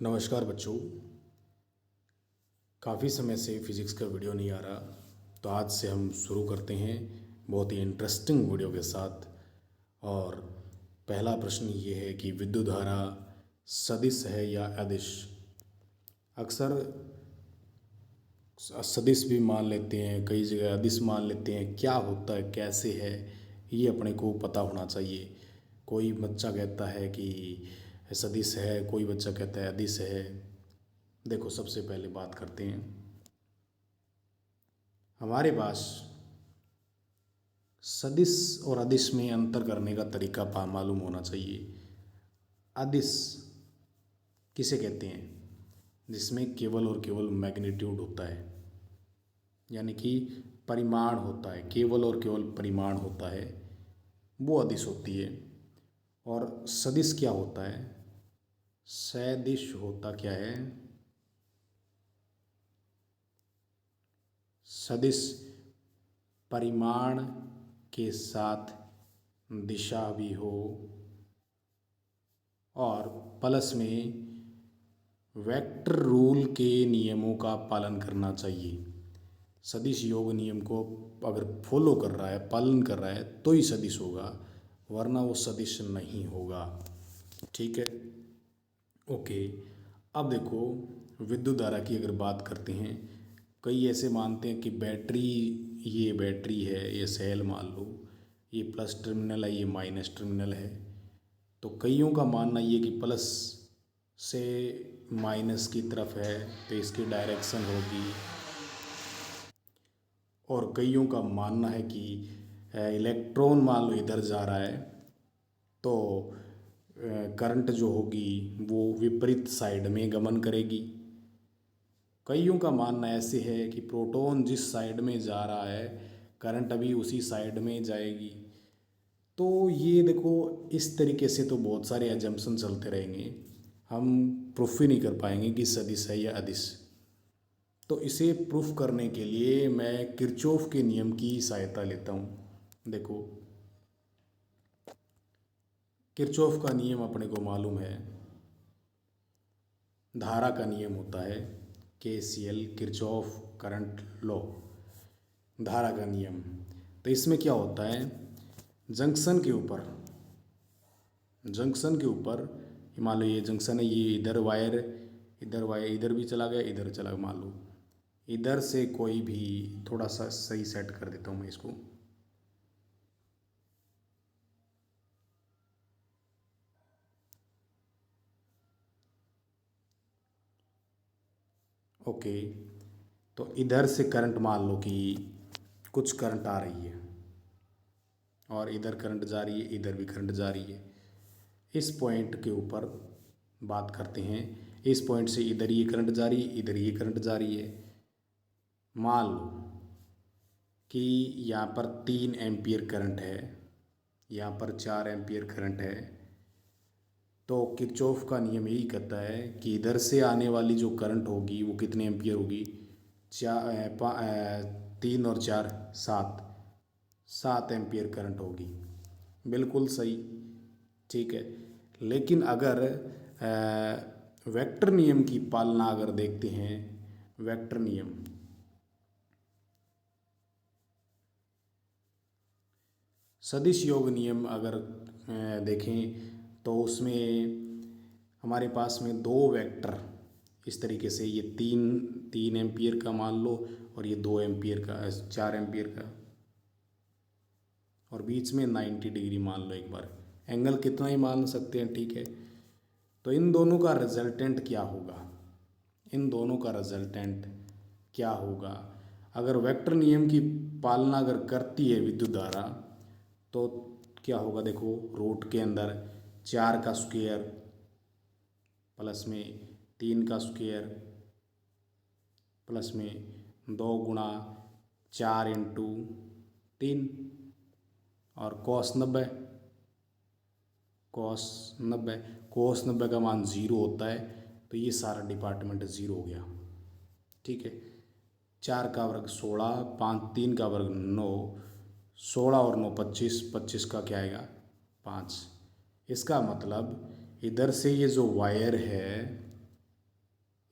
नमस्कार बच्चों। काफ़ी समय से फिज़िक्स का वीडियो नहीं आ रहा, तो आज से हम शुरू करते हैं बहुत ही इंटरेस्टिंग वीडियो के साथ। और पहला प्रश्न ये है कि विद्युत धारा सदिश है या अदिश। अक्सर सदिश भी मान लेते हैं, कई जगह अदिश मान लेते हैं। क्या होता है, कैसे है, ये अपने को पता होना चाहिए। कोई बच्चा कहता है कि सदिश है, कोई बच्चा कहता है अदिश है। देखो, सबसे पहले बात करते हैं। हमारे पास सदिश और अदिश में अंतर करने का तरीका मालूम होना चाहिए। अदिश किसे कहते हैं? जिसमें केवल और केवल मैग्नीट्यूड होता है, यानी कि परिमाण होता है, केवल और केवल परिमाण होता है, वो अदिश होती है। और सदिश क्या होता है? सदिश होता क्या है? सदिश परिमाण के साथ दिशा भी हो और प्लस में वेक्टर रूल के नियमों का पालन करना चाहिए। सदिश योग नियम को अगर फॉलो कर रहा है, पालन कर रहा है, तो ही सदिश होगा, वरना वो सदिश नहीं होगा। ठीक है, ओके। अब देखो, विद्युत धारा की अगर बात करते हैं, कई ऐसे मानते हैं कि बैटरी, ये बैटरी है, ये सेल मान लो, ये प्लस टर्मिनल है, ये माइनस टर्मिनल है। तो कईयों का मानना ये कि प्लस से माइनस की तरफ है तो इसकी डायरेक्शन होगी, और कईयों का मानना है कि इलेक्ट्रॉन मान लो इधर जा रहा है तो करंट जो होगी वो विपरीत साइड में गमन करेगी। कईयों का मानना ऐसे है कि प्रोटॉन जिस साइड में जा रहा है, करंट अभी उसी साइड में जाएगी। तो ये देखो, इस तरीके से तो बहुत सारे एजम्पशन चलते रहेंगे, हम प्रूफ ही नहीं कर पाएंगे कि सदिश है या अदिश। तो इसे प्रूफ करने के लिए मैं किरचॉफ के नियम की सहायता लेता हूँ। देखो, किरचॉफ का नियम अपने को मालूम है, धारा का नियम होता है KCL, किरचॉफ करंट लॉ, धारा का नियम। तो इसमें क्या होता है, जंक्शन के ऊपर मान लो ये जंक्शन है, ये इधर वायर, इधर भी चला गया, इधर चला गया। मान लो इधर से कोई भी, थोड़ा सा सही सेट कर देता हूँ मैं इसको। ओके, तो इधर से करंट मान लो कि कुछ करंट आ रही है, और इधर करंट जा रही है, इधर भी करंट जा रही है। इस पॉइंट के ऊपर बात करते हैं, इस पॉइंट से इधर ये करंट जा रही है, इधर ये करंट जा रही है। मान लो कि यहाँ पर 3 एम्पियर करंट है, यहाँ पर 4 एम्पियर करंट है। तो किरचॉफ का नियम यही कहता है कि इधर से आने वाली जो करंट होगी वो कितने एम्पियर होगी? 3 और 4 7, 7 एम्पियर करंट होगी। बिल्कुल सही, ठीक है। लेकिन अगर वेक्टर नियम की पालना अगर देखते हैं, वेक्टर नियम, सदिश योग नियम अगर देखें तो उसमें हमारे पास में 2 वेक्टर इस तरीके से, ये 3 एम्पियर का मान लो, और ये 2 एम्पियर का, 4 एम्पियर का, और बीच में 90 डिग्री मान लो। एक बार एंगल कितना ही मान सकते हैं, ठीक है। तो इन दोनों का रिजल्टेंट क्या होगा? इन दोनों का रिजल्टेंट क्या होगा? अगर वेक्टर नियम की पालना अगर करती है विद्युत धारा, तो क्या होगा? देखो, रूट के अंदर 4 का स्क्वायर प्लस में 3 का स्क्वायर प्लस में 2 × 4 × 3, और cos 90 का मान 0 होता है, तो ये सारा डिपार्टमेंट 0 हो गया, ठीक है। 4 का वर्ग 16, 3 का वर्ग 9, 16 और 9 25, 25 का क्या आएगा? 5। इसका मतलब इधर से ये जो वायर है,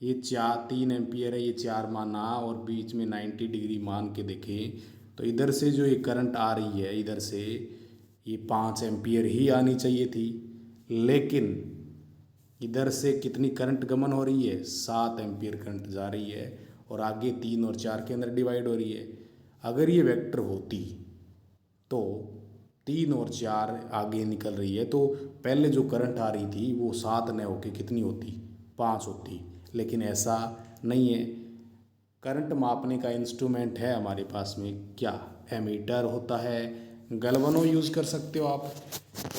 ये 3 एम्पियर है, ये 4 माना और बीच में 90 डिग्री मान के देखें तो इधर से जो ये करंट आ रही है इधर से ये 5 एम्पियर ही आनी चाहिए थी, लेकिन इधर से कितनी करंट गमन हो रही है, 7 एम्पियर करंट जा रही है और आगे 3 और 4 के अंदर डिवाइड हो रही है। अगर ये वेक्टर होती तो 3 और 4 आगे निकल रही है तो पहले जो करंट आ रही थी वो 7 न होके कितनी होती, 5 होती, लेकिन ऐसा नहीं है। करंट मापने का इंस्ट्रूमेंट है हमारे पास में, क्या, एमीटर होता है, गैल्वेनो यूज़ कर सकते हो आप,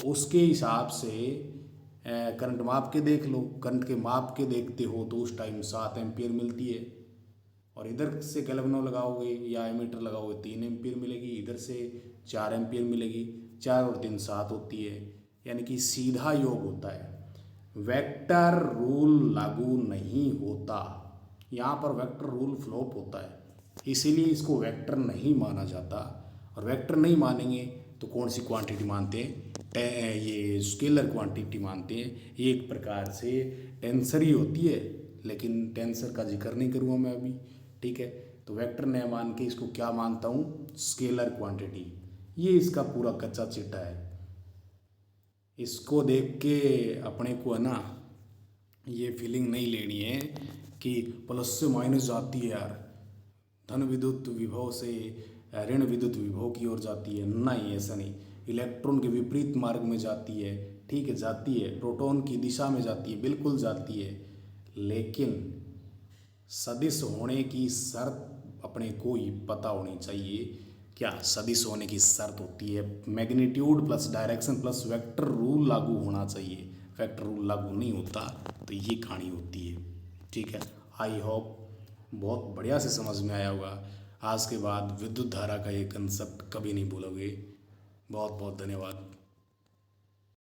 उसके हिसाब से करंट माप के देख लो। करंट के माप के देखते हो तो उस टाइम 7 एम्पियर मिलती है, और इधर से गैल्वेनो लगाओगे या एमीटर लगाओगे 3 एम्पियर मिलेगी, इधर से 4 एम्पियर मिलेगी, 4 और 3 7 होती है, यानी कि सीधा योग होता है। वेक्टर रूल लागू नहीं होता, यहाँ पर वेक्टर रूल फ्लॉप होता है, इसीलिए इसको वेक्टर नहीं माना जाता। और वेक्टर नहीं मानेंगे तो कौन सी क्वांटिटी मानते हैं, ये स्केलर क्वांटिटी मानते हैं। ये एक प्रकार से टेंसर ही होती है, लेकिन टेंसर का जिक्र नहीं करूँगा मैं अभी, ठीक है। तो वेक्टर न मान के इसको क्या मानता हूँ, स्केलर क्वांटिटी। ये इसका पूरा कच्चा चिट्ठा है। इसको देख के अपने को है ना ये फीलिंग नहीं लेनी है कि प्लस से माइनस जाती है यार, धन विद्युत विभव से ऋण विद्युत विभव की ओर जाती है, नहीं ऐसा नहीं। इलेक्ट्रॉन के विपरीत मार्ग में जाती है, ठीक है जाती है, प्रोटॉन की दिशा में जाती है, बिल्कुल जाती है, लेकिन सदिश होने की शर्त अपने को ही पता होनी चाहिए। क्या सदिश होने की शर्त होती है, magnitude plus direction plus vector rule लागू होना चाहिए। वेक्टर रूल लागू नहीं होता तो ये कहानी होती है, ठीक है। आई होप बहुत बढ़िया से समझ में आया होगा। आज के बाद विद्युत धारा का ये कंसेप्ट कभी नहीं भूलोगे। बहुत बहुत धन्यवाद।